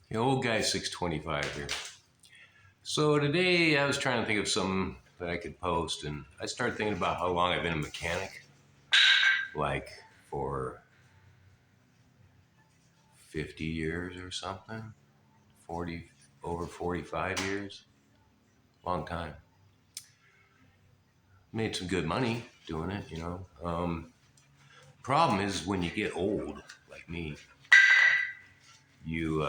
The old guy 625 here. So today I was trying to think of something that I could post, and I started thinking about how long I've been a mechanic, like for 50 years or something, 40, over 45 years, long time. Made some good money doing it. Problem is when you get old, like me, you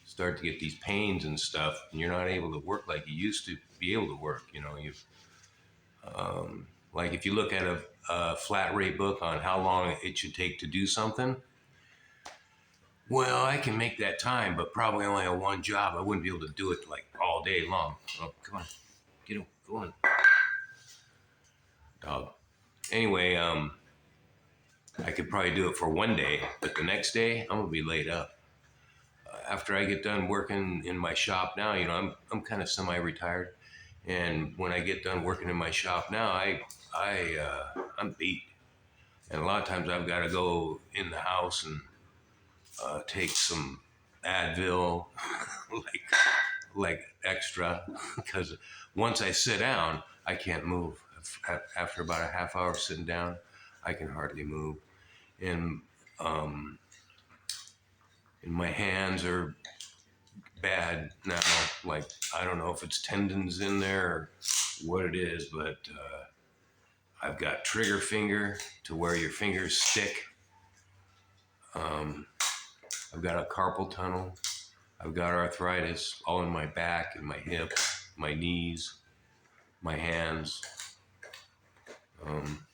start to get these pains and stuff, and you're not able to work like you used to be able to work. Like if you look at a flat rate book on how long it should take to do something, well, I can make that time, but probably only on one job. I wouldn't be able to do it like all day long. Oh, come on, get him, go on, dog. Anyway, I could probably do it for one day, but the next day I'm gonna be laid up. After I get done working in my shop now, I'm kind of semi-retired, and when I get done working in my shop now, I'm beat, and a lot of times I've got to go in the house and take some Advil, like extra, because once I sit down, I can't move. After about a half hour of sitting down, I can hardly move, and um, and my hands are bad now. Like I don't know if it's tendons in there or what it is, but I've got trigger finger to where your fingers stick. Um, I've got a carpal tunnel. I've got arthritis all in my back and my hip, my knees, my hands. Um,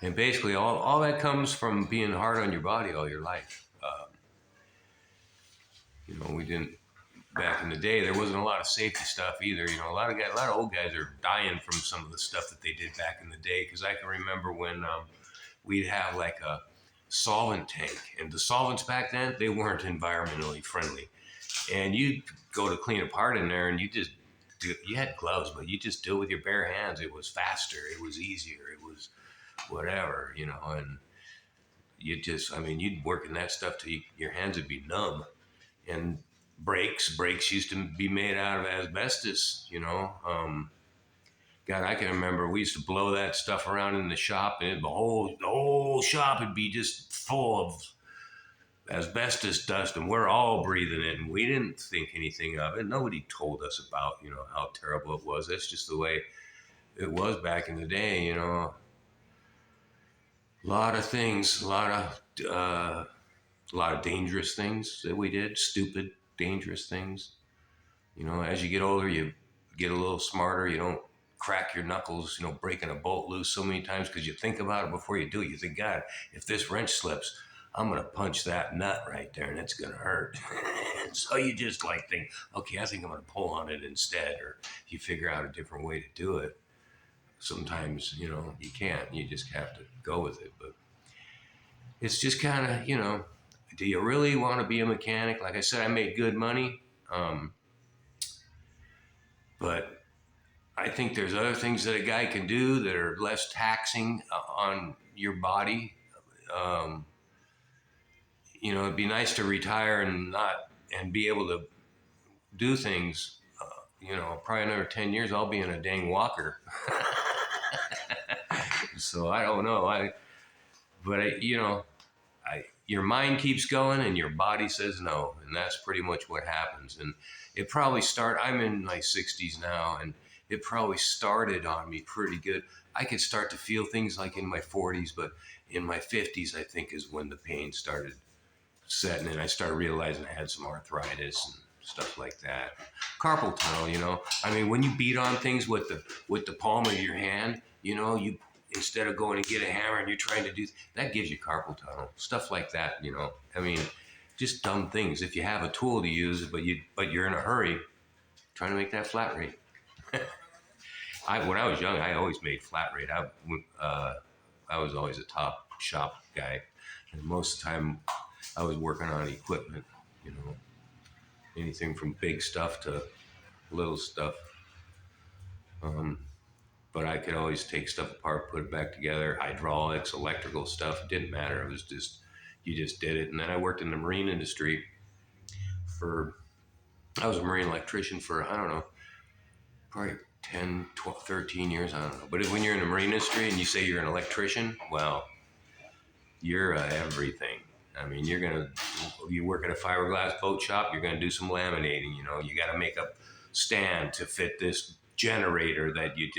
and basically, all that comes from being hard on your body all your life. We didn't, back in the day, there wasn't a lot of safety stuff either. A lot of old guys are dying from some of the stuff that they did back in the day. Because I can remember when we'd have like a solvent tank, and the solvents back then, they weren't environmentally friendly. And you'd go to clean a part in there, and you had gloves, but you just do it with your bare hands. It was faster, it was easier, it was whatever. And you'd work in that stuff till your hands would be numb. And brakes used to be made out of asbestos. God, I can remember we used to blow that stuff around in the shop, and the whole shop would be just full of asbestos dust, and we're all breathing it, and we didn't think anything of it. Nobody told us about how terrible it was. That's just the way it was back in the day. A lot of things, a lot of dangerous things that we did, stupid, dangerous things. As you get older, you get a little smarter. You don't crack your knuckles, breaking a bolt loose so many times because you think about it before you do it. You think, God, if this wrench slips, I'm going to punch that nut right there and it's going to hurt. So you just think, okay, I think I'm going to pull on it instead. Or you figure out a different way to do it. Sometimes, you can't. You just have to go with it. But it's just kind of, do you really want to be a mechanic? Like I said, I made good money. But I think there's other things that a guy can do that are less taxing on your body. Um, it'd be nice to retire and be able to do things. Probably another 10 years, I'll be in a dang walker. So I don't know. Your mind keeps going and your body says no, and that's pretty much what happens. And I'm in my 60s now, and it probably started on me pretty good. I could start to feel things like in my 40s, but in my 50s, I think is when the pain started setting in. I started realizing I had some arthritis and stuff like that. Carpal tunnel, when you beat on things with the palm of your hand, you instead of going to get a hammer and you're trying to do that, gives you carpal tunnel, stuff like that. Just dumb things. If you have a tool to use, but you're in a hurry, trying to make that flat rate. When I was young, I always made flat rate. I was always a top shop guy, and most of the time I was working on equipment. Anything from big stuff to little stuff. But I could always take stuff apart, put it back together. Hydraulics, electrical stuff, it didn't matter. It was just, you just did it. And then I worked in the marine industry, for, I was a marine electrician for, I don't know, probably 10, 12, 13 years. I don't know. But when you're in the marine industry and you say you're an electrician, well, you're everything. I mean, you work at a fiberglass boat shop, you're gonna do some laminating. You got to make a stand to fit this generator that you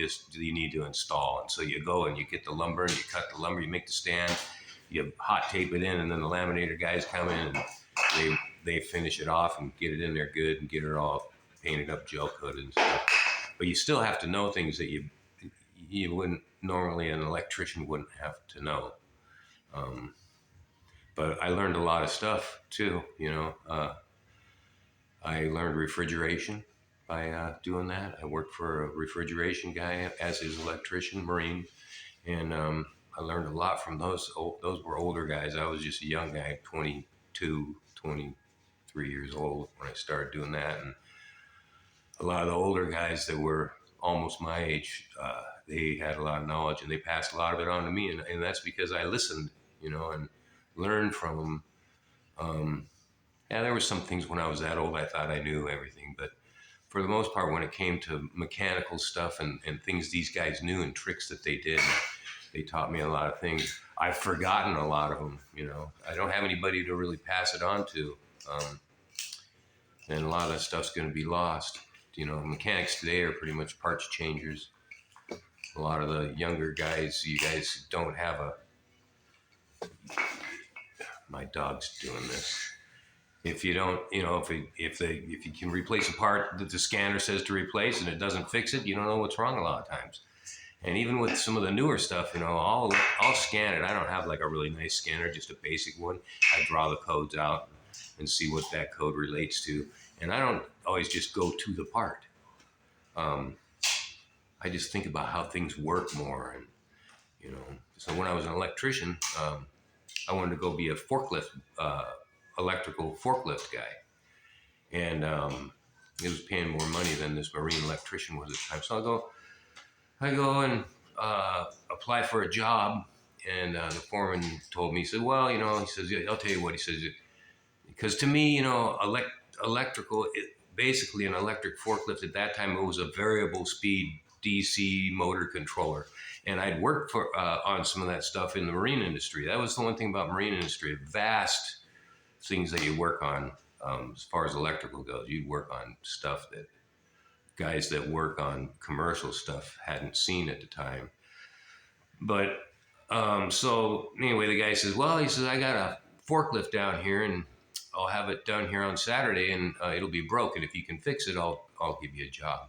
need to install. And so you go and you get the lumber and you cut the lumber, you make the stand, you hot tape it in, and then the laminator guys come in and they finish it off and get it in there good and get it all painted up, gel coated and stuff. But you still have to know things that you wouldn't normally, an electrician wouldn't have to know. But I learned a lot of stuff too. I learned refrigeration by doing that. I worked for a refrigeration guy as his electrician, marine, and I learned a lot from those. Those were older guys. I was just a young guy, 22, 23 years old when I started doing that. And a lot of the older guys that were almost my age, they had a lot of knowledge and they passed a lot of it on to me. And that's because I listened, and learned from them. Yeah, there were some things when I was that old I thought I knew everything, but for the most part, when it came to mechanical stuff and things these guys knew and tricks that they did, they taught me a lot of things. I've forgotten a lot of them. I don't have anybody to really pass it on to, and a lot of that stuff's going to be lost. Mechanics today are pretty much parts changers. A lot of the younger guys, you guys don't have a. My dog's doing this. If you don't, if you can replace a part that the scanner says to replace and it doesn't fix it, you don't know what's wrong a lot of times. And even with some of the newer stuff, I'll scan it. I don't have like a really nice scanner, just a basic one. I draw the codes out and see what that code relates to. And I don't always just go to the part. I just think about how things work more. And, so when I was an electrician, I wanted to go be a forklift, electrical forklift guy. And it was paying more money than this marine electrician was at the time. So I go and apply for a job. And the foreman told me, he said, well, he says, yeah, I'll tell you what, he says, because to me, electrical, basically an electric forklift at that time, it was a variable speed DC motor controller. And I'd worked on some of that stuff in the marine industry. That was the one thing about marine industry, vast things that you work on as far as electrical goes. You'd work on stuff that guys that work on commercial stuff hadn't seen at the time. But so anyway, the guy says, well, he says, I got a forklift down here and I'll have it done here on Saturday and it'll be broken. If you can fix it, I'll give you a job.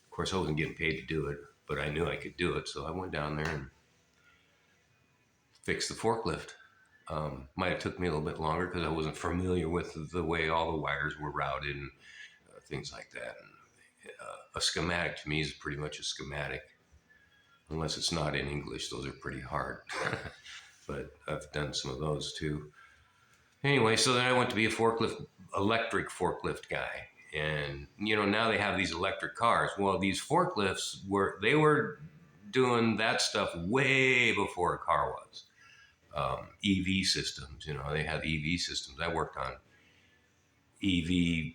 Of course, I wasn't getting paid to do it, but I knew I could do it. So I went down there and fixed the forklift. Might have took me a little bit longer because I wasn't familiar with the way all the wires were routed and things like that. And, a schematic to me is pretty much a schematic, unless it's not in English. Those are pretty hard, but I've done some of those too. Anyway, so then I went to be a electric forklift guy. And, now they have these electric cars. Well, these forklifts they were doing that stuff way before a car was. EV systems, they have EV systems. I worked on EV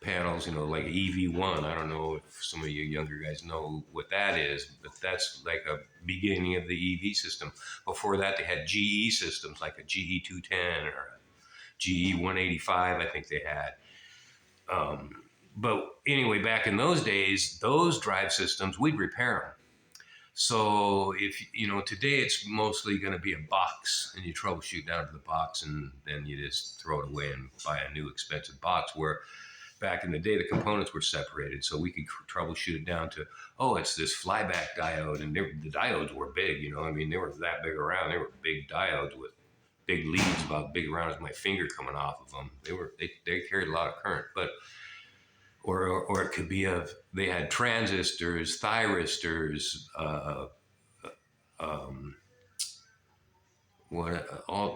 panels, like EV1. I don't know if some of you younger guys know what that is, but that's like a beginning of the EV system. Before that, they had GE systems, like a GE 210 or a GE 185, I think they had. But anyway, back in those days, those drive systems, we'd repair them. So if, today it's mostly going to be a box and you troubleshoot down to the box and then you just throw it away and buy a new expensive box, where back in the day, the components were separated. So we could troubleshoot it down to, it's this flyback diode. And the diodes were big, they were that big around. They were big diodes with big leads about big around as my finger coming off of them. They carried a lot of current, but or it could be they had transistors, thyristors,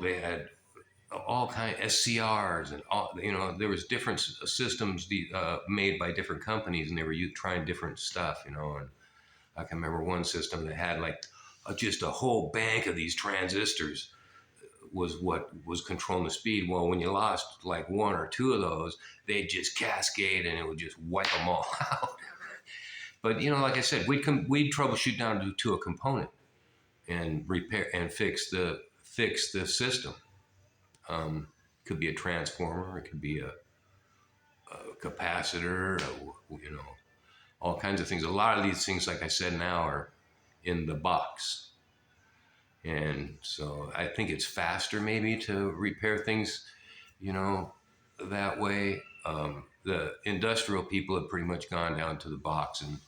they had all kind of SCRs and all, there was different systems made by different companies, and they were trying different stuff, and I can remember one system that had like just a whole bank of these transistors was what was controlling the speed. Well, when you lost like one or two of those, they'd just cascade and it would just wipe them all out. But like I said, we'd troubleshoot down to a component and repair and fix the system. Could be a transformer, it could be a capacitor, all kinds of things. A lot of these things, like I said, now are in the box. And so I think it's faster maybe to repair things, that way. The industrial people have pretty much gone down to the box, and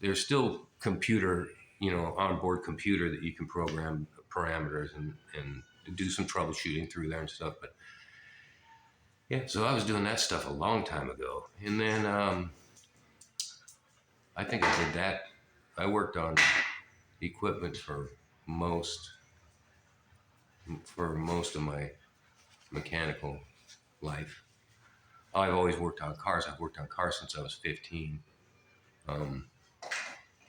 there's still computer, onboard computer that you can program parameters and do some troubleshooting through there and stuff. But yeah, so I was doing that stuff a long time ago. And then I think I did that. I worked on equipment for most of my mechanical life. I've always worked on cars. I've worked on cars since I was 15.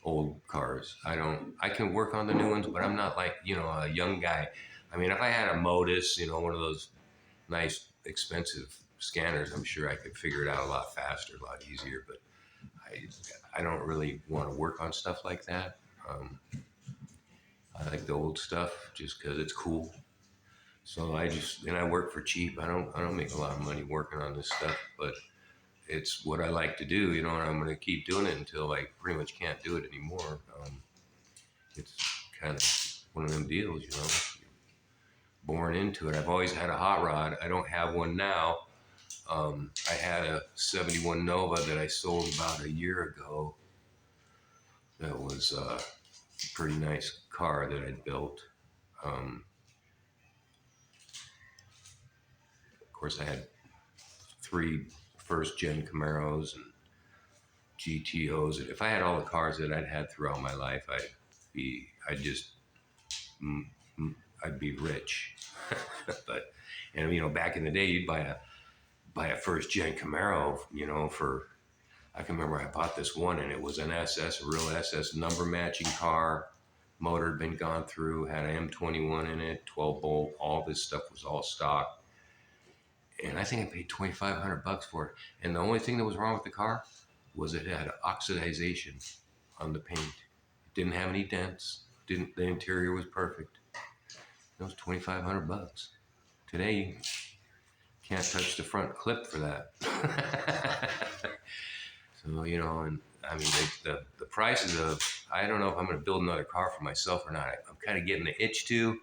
Old cars. I can work on the new ones, but I'm not like, a young guy. I mean, if I had a Modus, one of those nice, expensive scanners, I'm sure I could figure it out a lot faster, a lot easier, but I don't really want to work on stuff like that. I like the old stuff just because it's cool. So I work for cheap. I don't make a lot of money working on this stuff, but it's what I like to do, and I'm going to keep doing it until I pretty much can't do it anymore. It's kind of one of them deals, born into it. I've always had a hot rod. I don't have one now. I had a 71 Nova that I sold about a year ago. That was a pretty nice car that I'd built. Of course, I had 3 first-gen Camaros and GTOs. If I had all the cars that I'd had throughout my life, I'd be rich. But back in the day, you'd buy a first-gen Camaro, for, I can remember I bought this one and it was an SS, a real SS number matching car. Motor had been gone through, had an M21 in it, 12 bolt, all this stuff was all stock. And I think I paid $2,500 for it. And the only thing that was wrong with the car was it had oxidization on the paint. It didn't have any dents. The interior was perfect. It was $2,500. Today, you can't touch the front clip for that. So, and I mean, the prices of, I don't know if I'm going to build another car for myself or not. I'm kind of getting the itch to,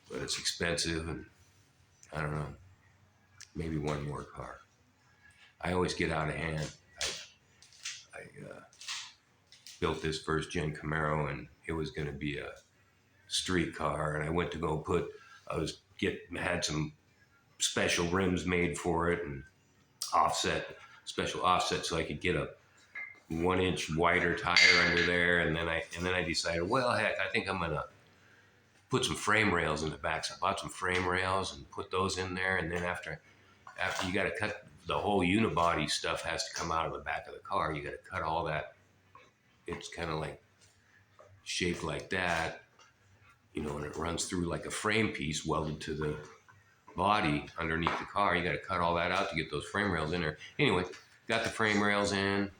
but it's expensive, and I don't know. Maybe one more car. I always get out of hand. I built this first-gen Camaro, and it was going to be a street car, and I went to go had some special rims made for it and special offset so I could get a 1-inch wider tire under there, and then I decided, well, heck, I think I'm gonna put some frame rails in the back. So I bought some frame rails and put those in there, and then after you got to cut the whole unibody stuff has to come out of the back of the car. You got to cut all that. It's kind of like shaped like that, and it runs through like a frame piece welded to the body underneath the car. You got to cut all that out to get those frame rails in there. Anyway, got the frame rails in,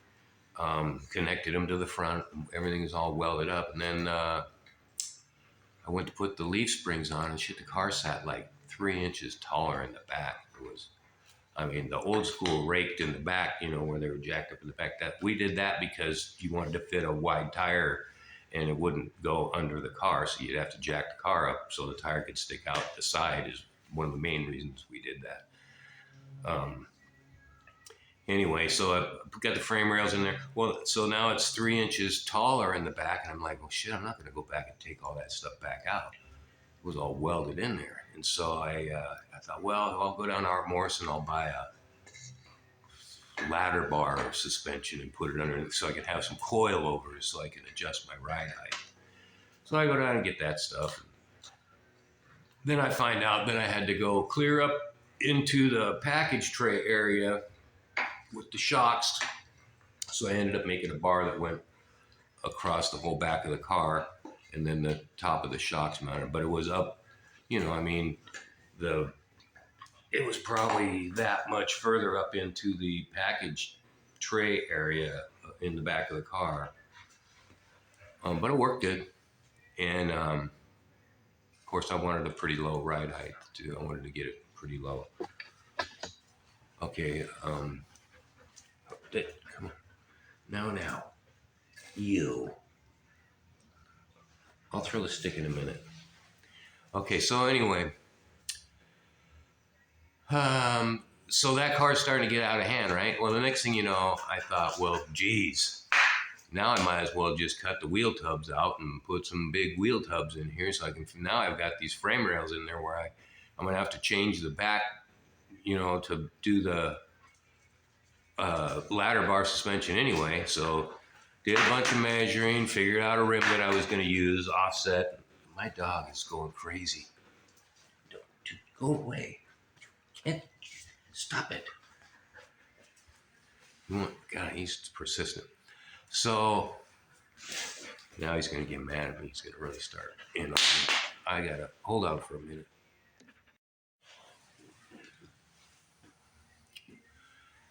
connected them to the front. Everything is all welded up, and then I went to put the leaf springs on, and shit, the car sat like 3 inches taller in the back. It was, the old school raked in the back, where they were jacked up in the back. That we did that because you wanted to fit a wide tire, and it wouldn't go under the car, so you'd have to jack the car up so the tire could stick out the side. Is one of the main reasons we did that. Anyway, so I got the frame rails in there. Well, so now it's 3 inches taller in the back, and I'm like, well, shit, I'm not going to go back and take all that stuff back out. It was all welded in there. And so I thought, well, I'll go down to Art Morrison, I'll buy a ladder bar suspension and put it underneath so I can have some coilovers so I can adjust my ride height. So I go down and get that stuff. Then I find out that I had to go clear up into the package tray area with the shocks. So I ended up making a bar that went across the whole back of the car, and then the top of the shocks mounted. But it was up, I mean, it was probably that much further up into the package tray area in the back of the car. But it worked good. And of course, I wanted a pretty low ride height too. I wanted to get it pretty low. Okay, come on. Now. You. I'll throw the stick in a minute. Okay, so anyway. So that car's starting to get out of hand, right? Well, the next thing you know, I thought, well, geez, now I might as well just cut the wheel tubs out and put some big wheel tubs in here so I can, now I've got these frame rails in there where I'm going to have to change the back, to do the ladder bar suspension anyway. So did a bunch of measuring, figured out a rim that I was going to use, offset. My dog is going crazy. Dude, go away. Can't stop it. God, he's persistent. So now he's going to get mad at me. He's going to really start in on me. I got to hold on for a minute.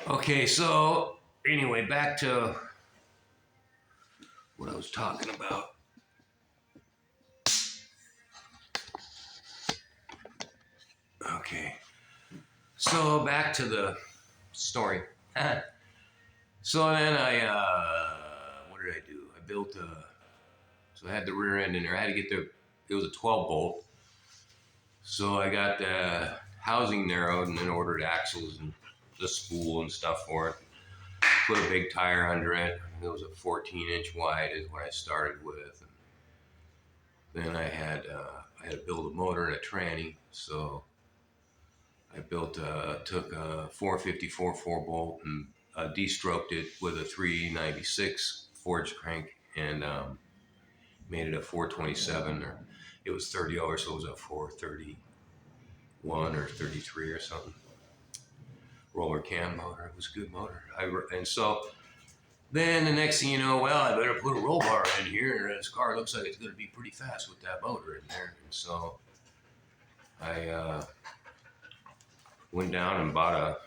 Okay, so anyway, back to what I was talking about. Okay, so back to the story. So then what did I do? I built so I had the rear end in there. I had to get it was a 12 bolt. So I got the housing narrowed and then ordered axles and the spool and stuff for it. Put a big tire under it. It was a 14-inch wide is what I started with. And then I had to build a motor and a tranny. So I took a 454 4-bolt and de-stroked it with a 396 forged crank and made it a 427, or it was 30 over, so it was a 431 or 33 or something. Roller cam motor. It was a good motor. And so then the next thing you know, well, I better put a roll bar in here. This car looks like it's going to be pretty fast with that motor in there. And so I went down and bought a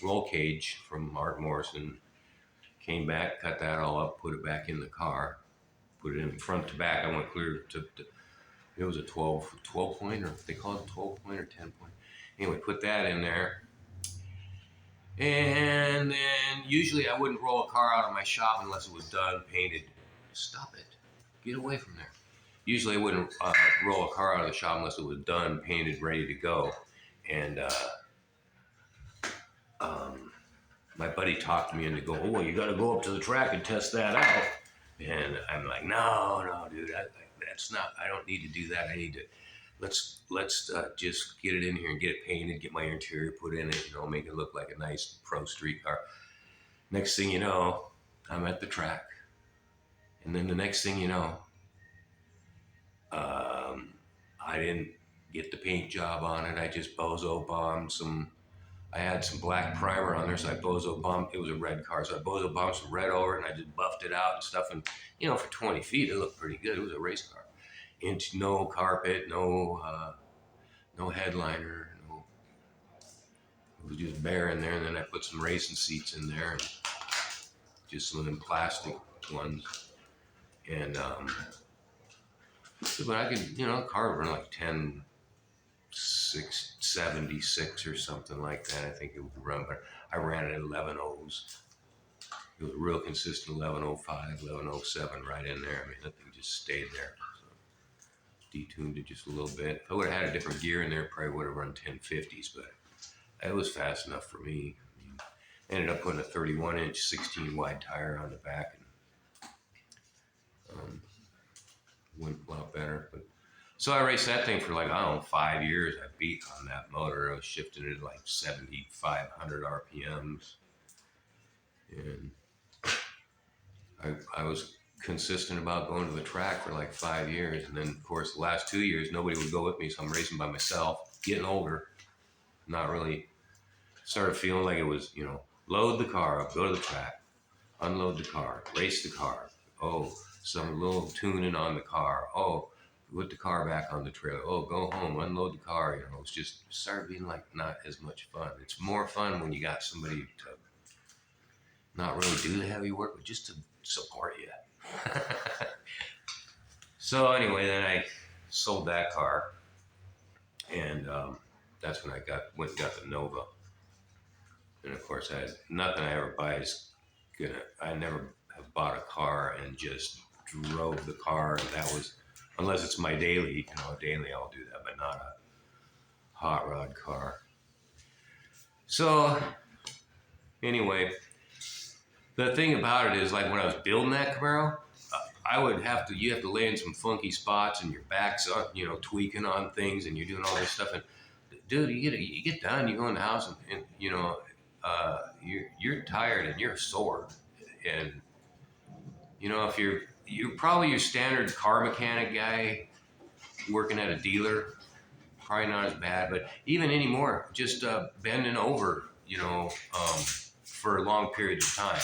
roll cage from Art Morrison, came back, cut that all up, put it back in the car, put it in front to back. I went clear to it was a 12 point, or they call it 12 point or 10 point. Anyway, put that in there. And then usually I wouldn't roll a car out of my shop unless it was done, painted. Stop it. Get away from there. Usually I wouldn't roll a car out of the shop unless it was done, painted, ready to go. And my buddy talked me into going, oh, well, you got to go up to the track and test that out. And I'm like, no, dude, that's not, I don't need to do that. I need to, let's just get it in here and get it painted, get my interior put in it, make it look like a nice pro street car. Next thing you know, I'm at the track. And then the next thing you know, I didn't get the paint job on it. I just bozo bombed I had some black primer on there, so I bozo bombed. It was a red car, so I bozo bombed some red over it, and I just buffed it out and stuff. And for 20 feet, it looked pretty good. It was a race car. Inch, no carpet, no headliner, it was just bare in there. And then I put some racing seats in there, and just some of them plastic ones. And but I could, the car run like 10,676 or something like that. I think it would run, but I ran it at 11 O's. It was a real consistent 1105, 1107 right in there. I mean, that thing just stayed there. So detuned it just a little bit. If I would have had a different gear in there, probably would have run 1050s, but it was fast enough for me. I ended up putting a 31-inch 16 wide tire on the back, and went a lot better. But so I raced that thing for 5 years. I beat on that motor. I was shifting it at 7,500 RPMs. And I was consistent about going to the track for 5 years. And then, of course, the last 2 years, nobody would go with me, so I'm racing by myself, getting older. Not really, started feeling like it was, load the car up, go to the track, unload the car, race the car. Oh, some little tuning on the car. Oh, put the car back on the trailer. Oh, go home, unload the car. You know, it's just started being like not as much fun. It's more fun when you got somebody to not really do the heavy work, but just to support you. So anyway, then I sold that car, and that's when I went and got the Nova. And of course, nothing I ever buy is gonna. I never have bought a car and just drove the car. And that was, unless it's my daily. You know, daily I'll do that, but not a hot rod car. So anyway, the thing about it is, like when I was building that Camaro, you have to lay in some funky spots, and your back's up, you know, tweaking on things, and you're doing all this stuff. And dude, you get done, you go in the house, and you know, you're tired and you're sore, and you know, if you're probably your standard car mechanic guy working at a dealer, probably not as bad. But even anymore, just bending over, you know, for long periods of time,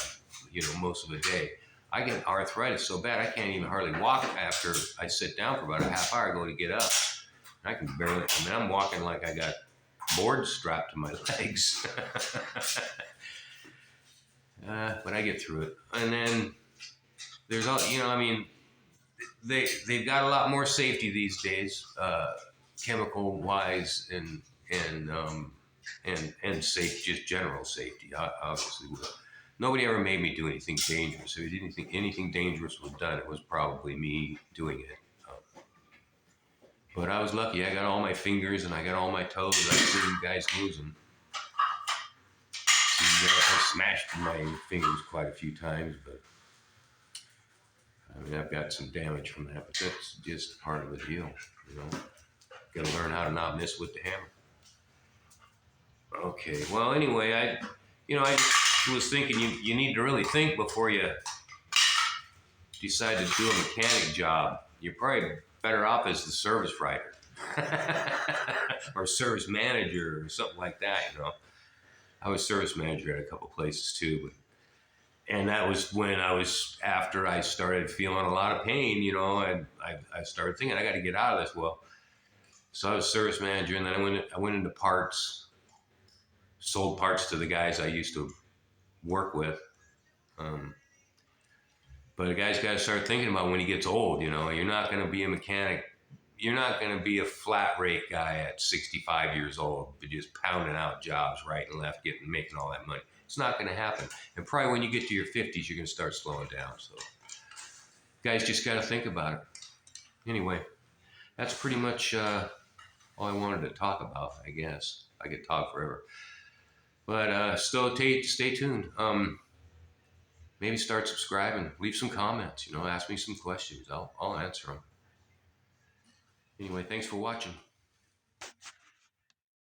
you know, most of the day. I get arthritis so bad I can't even hardly walk after I sit down for about a half hour ago to get up. I can barely, I mean, I'm walking like I got boards strapped to my legs. But I get through it. And then there's all, you know, I mean, they've got a lot more safety these days, chemical wise, and safe, just general safety, obviously. Nobody ever made me do anything dangerous. If you didn't think anything dangerous was done, it was probably me doing it. But I was lucky. I got all my fingers and I got all my toes. I've seen guys lose them. I smashed my fingers quite a few times, but I mean, I've got some damage from that. But that's just part of the deal, you know. Got to learn how to not miss with the hammer. Okay. Well, anyway, I was thinking you need to really think before you decide to do a mechanic job. You're probably better off as the service writer or service manager or something like that, you know. I was service manager at a couple places too, and that was when after I started feeling a lot of pain, you know, and I started thinking I got to get out of this. Well, so I was service manager, and then I went into parts, sold parts to the guys I used to work with. But a guy's got to start thinking about when he gets old, you know, you're not going to be a mechanic. You're not going to be a flat rate guy at 65 years old, but just pounding out jobs right and left, making all that money. It's not going to happen. And probably when you get to your 50s, you're going to start slowing down. So guys just got to think about it. Anyway, that's pretty much all I wanted to talk about, I guess. I could talk forever. But still, stay tuned. Maybe start subscribing. Leave some comments. You know, ask me some questions. I'll answer them. Anyway, thanks for watching.